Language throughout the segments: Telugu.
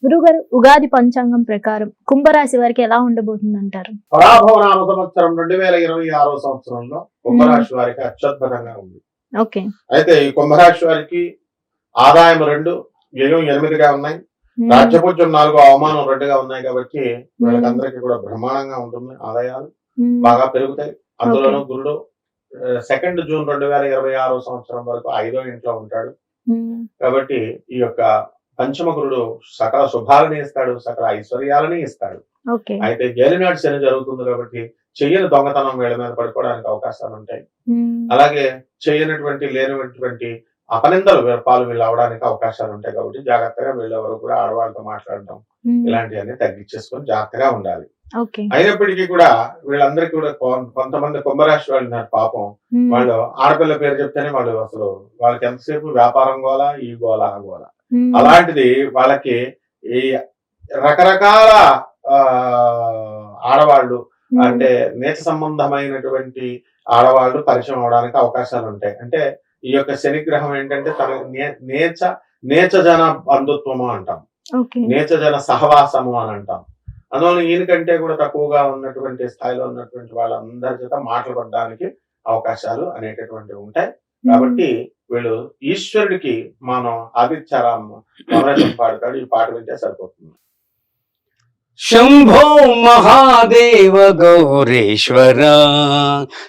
గురుగారు, ఉగాది పంచాంగం ప్రకారం కుంభరాశి వారికి ఎలా ఉండబోతుంది అంటారు? పరాభవనామ సంవత్సరం 2026 సంవత్సరంలో కుంభరాశి వారికి అత్యద్భుతంగా ఉంది. ఓకే. అయితే ఈ కుంభరాశి వారికి ఆదాయం 2, వ్యయం 8గా ఉన్నాయి. రాజ్యపూజ్యం 4, అవమానం 2గా ఉన్నాయి. కాబట్టి వీళ్ళకందరికీ కూడా బ్రహ్మాండంగా ఉంటుంది. ఆదాయాలు బాగా పెరుగుతాయి. అందులోనూ గురుడు 2 జూన్ 2026 సంవత్సరం వరకు 5వ ఇంట్లో ఉంటాడు. కాబట్టి ఈ యొక్క పంచమ గురుడు సకల శుభాలని ఇస్తాడు, సకల ఐశ్వర్యాలని ఇస్తాడు. అయితే ఏలినాటి శని జరుగుతుంది కాబట్టి చెయ్యని దొంగతనం వీళ్ళ మీద పడిపోవడానికి అవకాశాలు ఉంటాయి. అలాగే చేయనటువంటి లేనటువంటి అపనిందలు పాలు వీళ్ళు అవడానికి అవకాశాలు ఉంటాయి. కాబట్టి జాగ్రత్తగా వీళ్ళెవరు కూడా ఆడవాళ్ళతో మాట్లాడడం ఇలాంటివన్నీ తగ్గించేసుకొని జాగ్రత్తగా ఉండాలి. అయినప్పటికీ కూడా వీళ్ళందరికీ కూడా కొంతమంది కుంభరాశి వాళ్ళు ఉన్నారు పాపం. వాళ్ళు ఆడపిల్ల పేరు చెప్తేనే వాళ్ళు అసలు వాళ్ళకి ఎంతసేపు వ్యాపారం గోల, ఈ గోల ఆ గోల. అలాంటిది వాళ్ళకి ఈ రకరకాల ఆడవాళ్ళు అంటే నీచ సంబంధమైనటువంటి ఆడవాళ్ళు పరిచయం అవడానికి అవకాశాలు ఉంటాయి. అంటే ఈ యొక్క శనిగ్రహం ఏంటంటే తన నేచ జన బంధుత్వము అంటాం, నేచ జన సహవాసము అని అంటాం. అందువల్ల ఈయనకంటే కూడా తక్కువగా ఉన్నటువంటి స్థాయిలో ఉన్నటువంటి వాళ్ళందరి చేత మాట్లాడడానికి అవకాశాలు అనేటటువంటివి ఉంటాయి. కాబట్టి వీళ్ళు ఈశ్వరుడికి మనం ఆదిత్యరామ్ పాడతాడు. ఈ పాట వింటే సరిపోతుంది. శంభో మహాదేవ గౌరీశ్వర,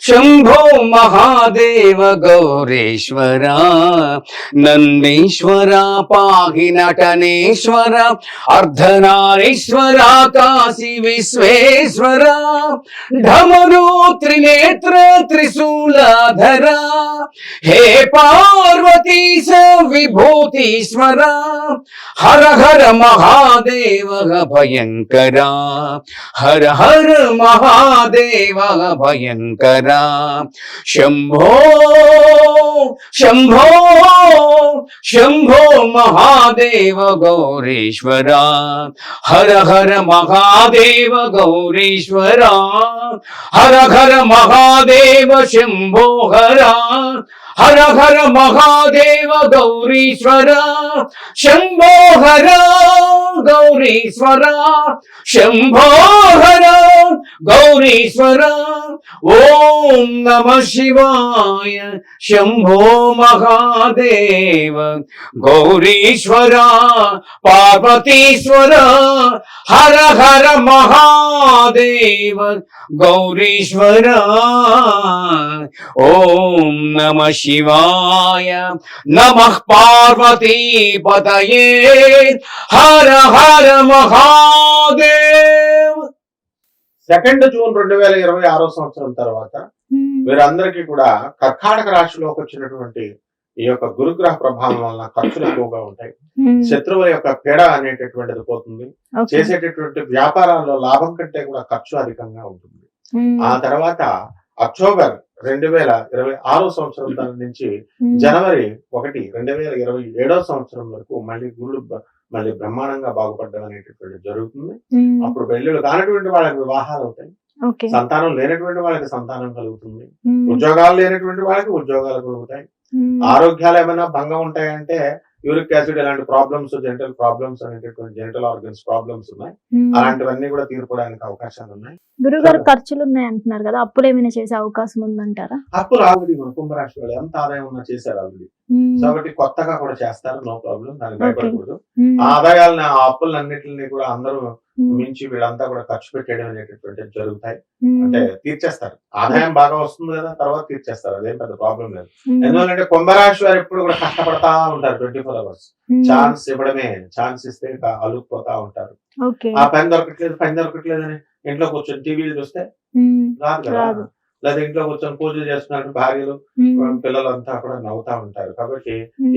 శంభో మహాదేవ గౌరీశ్వర, నందీశ్వర పాహి నటనేశ్వర, అర్ధనారీశ్వర కాశీ విశ్వేశ్వర, ఢమరు త్రినేత్ర త్రిశూలధర, హే పార్వతీశ విభూతీశ్వర, హర హర మహాదేవ భయంకర, హర హర మహాదేవ భయంకర, శంభో శంభో శంభో మహాదేవ గౌరీశ్వర, హర హర మహాదేవ గౌరీశ్వర, హర హర మహాదేవ శంభో హర, హర హర మహాదేవ గౌరీశ్వర, శంభో హర గౌరీశ్వర, శంభో హర గౌరీశ్వర, ఓం నమ శివాయ, శంభో మహాదేవ గౌరీశ్వర, పార్వతీశ్వర, హర హర మహాదేవ గౌరీశ్వర, ఓం నమ శివాయ, నమః పార్వతీపతయే, హర హర మహాదేవ్. 2 జూన్ 2026 సంవత్సరం తర్వాత వీరందరికీ కూడా కర్కాటక రాశిలోకి వచ్చినటువంటి ఈ యొక్క గురుగ్రహ ప్రభావం వలన ఖర్చులు ఎక్కువగా ఉంటాయి. శత్రువుల యొక్క పీడ అనేటటువంటిది పోతుంది. చేసేటటువంటి వ్యాపారాల్లో లాభం కంటే కూడా ఖర్చు అధికంగా ఉంటుంది. ఆ తర్వాత అక్టోబర్ 2026 సంవత్సరం నుంచి జనవరి 1, 2027 సంవత్సరం వరకు మళ్ళీ గుళ్ళు మళ్ళీ బ్రహ్మాండంగా బాగుపడడం అనేటటువంటి జరుగుతుంది. అప్పుడు పెళ్లిళ్ళు కానటువంటి వాళ్ళకి వివాహాలు అవుతాయి. సంతానం లేనటువంటి వాళ్ళకి సంతానం కలుగుతుంది. ఉద్యోగాలు లేనటువంటి వాళ్ళకి ఉద్యోగాలు కలుగుతాయి. ఆరోగ్యాలు ఏమైనా భంగం ఉంటాయంటే యూరిక్ యాసిడ్ ఇలాంటి ప్రాబ్లమ్స్, జెంటల్ ప్రాబ్లమ్స్ అనేటటువంటి జెంటల్ ఆర్గన్స్ ప్రాబ్లమ్స్ ఉన్నాయి. అలాంటివన్నీ కూడా తీర్పడానికి అవకాశాలు ఉన్నాయి. గురుగారు, ఖర్చులు ఉన్నాయి అంటున్నారు కదా, అప్పులు ఏమైనా చేసే అవకాశం ఉందంటారా? అప్పులు ఆల్రెడీ మన కుంభరాశి వాళ్ళు ఎంత ఆదాయం ఉన్నా చేశారు ఆల్రెడీ. కాబట్టి కొత్తగా కూడా చేస్తారు, నో ప్రాబ్లం, దానికి భయపడకూడదు. ఆదాయాలని ఆ అప్పులన్నింటినీ కూడా అందరూ మించి వీళ్ళంతా కూడా ఖర్చు పెట్టేయడం అనేటటువంటి జరుగుతాయి. అంటే తీర్చేస్తారు. ఆదాయం బాగా వస్తుంది కదా, తర్వాత తీర్చేస్తారు, అదేం పెద్ద ప్రాబ్లం లేదు. ఎందుకంటే కుంభరాశి వారు ఎప్పుడు కూడా కష్టపడతా ఉంటారు. 24 hours ఛాన్స్ ఇవ్వడమే, ఛాన్స్ ఇస్తే అలుగుపోతా ఉంటారు. ఆ పని దొరకట్లేదు అని ఇంట్లో కూర్చొని టీవీలు చూస్తే రాదు కదా, లేదా ఇంట్లో కూర్చొని పూజలు చేస్తున్నట్టు భార్యలు పిల్లలు అంతా కూడా నవ్వుతా ఉంటారు. కాబట్టి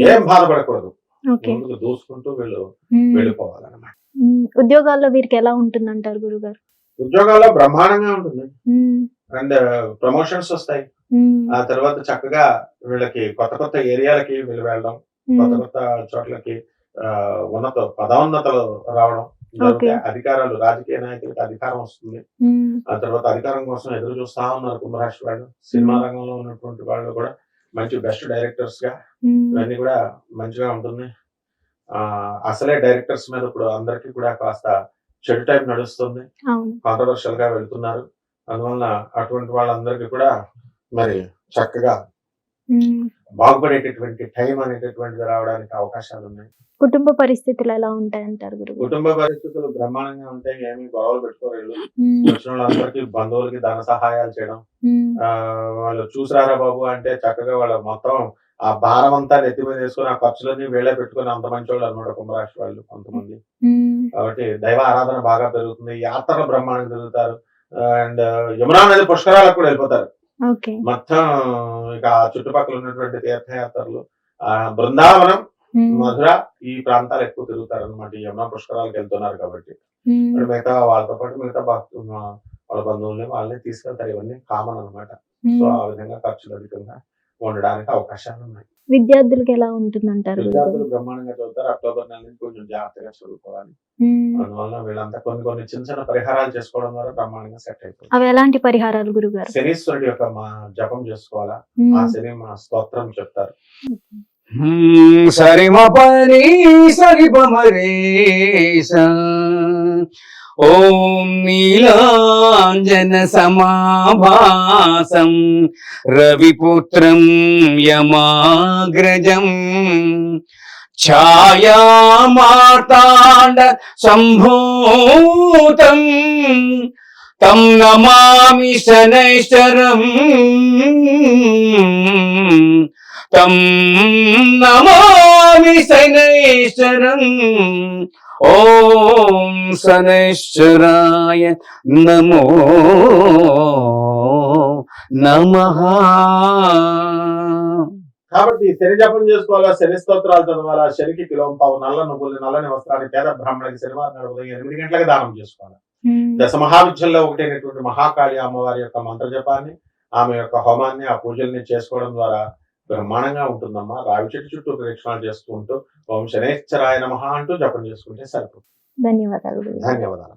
ఏం బాధపడకూడదు, ముందుకు దూసుకుంటూ వెళ్ళిపోవాలన్నమాట. ఉద్యోగాల్లో వీరికి ఎలా ఉంటుందంటారు గురుగారు? ఉద్యోగాల్లో బ్రహ్మాండంగా ఉంటుంది. అండ్ ప్రమోషన్స్ వస్తాయి. ఆ తర్వాత చక్కగా వీళ్ళకి కొత్త ఏరియాలకి వెళ్ళడం, కొత్త చోట్లకి ఉన్నత పదోన్నతలు రావడం, అధికారాలు, రాజకీయ నాయకులకి అధికారం వస్తుంది. ఆ తర్వాత అధికారం కోసం ఎదురు చూస్తా ఉన్నారు కుంభరాశి వాళ్ళు. సినిమా రంగంలో ఉన్నటువంటి వాళ్ళు కూడా మంచి బెస్ట్ డైరెక్టర్స్ గా ఇవన్నీ కూడా మంచిగా ఉంటుంది. అసలే డైరెక్టర్స్ మీద ఇప్పుడు అందరికీ కూడా కాస్త చెడు టైం నడుస్తుంది, అవును. కాంట్రవర్షియల్ గా వెళ్తున్నారు. అందువలన అటువంటి వాళ్ళందరికీ కూడా మరి చక్కగా ఉమ్. బాగుపడేటటువంటి టైం అనేటటువంటిది రావడానికి అవకాశాలు ఉన్నాయి. కుటుంబ పరిస్థితులు ఎలా ఉంటాయంటారు గురుగారు? కుటుంబ పరిస్థితులు బ్రహ్మాండంగా ఉంటాయి, ఏమి గొడవలు పెట్టుకోరు వీళ్ళు. ఉమ్. వచ్చిన వాళ్ళందరికీ బంధువులకి ధన సహాయాలు చేయడం, ఉమ్. వాళ్ళు చూసిరారా బాబు అంటే చక్కగా వాళ్ళ మొత్తం ఆ భారం అంతా నెత్తి మీద వేసుకుని ఆ ఖర్చులన్నీ వీళ్ళే పెట్టుకుని అంత మంచి వాళ్ళు అనమాట కుంభరాశి వాళ్ళు కొంతమంది. ఉమ్. కాబట్టి దైవ ఆరాధన బాగా పెరుగుతుంది, యాత్రలు బ్రహ్మాండంగా తిరుగుతారు. అండ్ యమునా నది పుష్కరాలకు కూడా వెళ్ళిపోతారు. ఓకే. మొత్తం ఇక ఆ చుట్టుపక్కల ఉన్నటువంటి తీర్థయాత్రలు, బృందావనం, ఉమ్. మధుర ఈ ప్రాంతాలు ఎక్కువ తిరుగుతారు అనమాట. ఈ యమునా పుష్కరాలకు వెళ్తున్నారు కాబట్టి ఉమ్. మరి మిగతా వాళ్ళతో పాటు మిగతా వాళ్ళ బంధువుల్ని వాళ్ళని తీసుకెళ్తారు. ఇవన్నీ కామన్ అన్నమాట. సో ఉమ్. ఆ విధంగా ఖర్చులు అధికంగా ఉండడానికి అవకాశాలు ఉన్నాయి. విద్యార్థులకు ఎలా ఉంటుందంటారు గురుగారు? విద్యార్థులు బ్రహ్మాండంగా చదువుతారు. అక్టోబర్ నెల నుంచి కొంచెం జాగ్రత్తగా చదువుకోవాలి. ఉమ్. అందువల్ల వీళ్ళంతా కొన్ని కొన్ని చిన్న చిన్న పరిహారాలు చేసుకోవడం ద్వారా బ్రహ్మాండంగా సెట్ అయిపోతుంది. అవి ఎలాంటి పరిహారాలు గురుగారు? శనీశ్వరుడి యొక్క జపం చేసుకోవాలా, ఆ ఉమ్. శని మా స్తోత్రం చెప్తారు. సరిమ పని సరిపమరే ఓం నీలాంజన సమాభాసం రవిపుత్రం యమాగ్రజం ఛాయామార్తాండ సంభూతం తం నమామి శనైశ్వరం తం నమామి శనైశ్వరం ఓం శనైశ్వరాయ నమో నమః. కాబట్టి శని జపం చేసుకోవాలా, శని స్తోత్రాలు చదవాలా, శనికి కిలోంపావు నల్ల నువ్వులు నల్లని వస్త్రాన్ని పేద బ్రాహ్మణులకి శనివారం నాడు ఉదయం 8 గంటలకు దానం చేసుకోవాలి. ఉమ్. దశ మహావిద్యల్లో ఒకటైనటువంటి మహాకాళి అమ్మవారి యొక్క మంత్ర జపాన్ని, ఆమె యొక్క హోమాన్ని, ఆ పూజల్ని చేసుకోవడం ద్వారా బ్రహ్మాండంగా ఉంటుందమ్మా. రావి చెట్టు చుట్టూ ప్రదక్షిణాలు చేస్తూ ఉంటూ ఓం శనేశ్వరాయ నమః అంటూ జపం చేసుకుంటే సరిపోతుంది. ధన్యవాదాలు గురుగారు. ధన్యవాదాలు.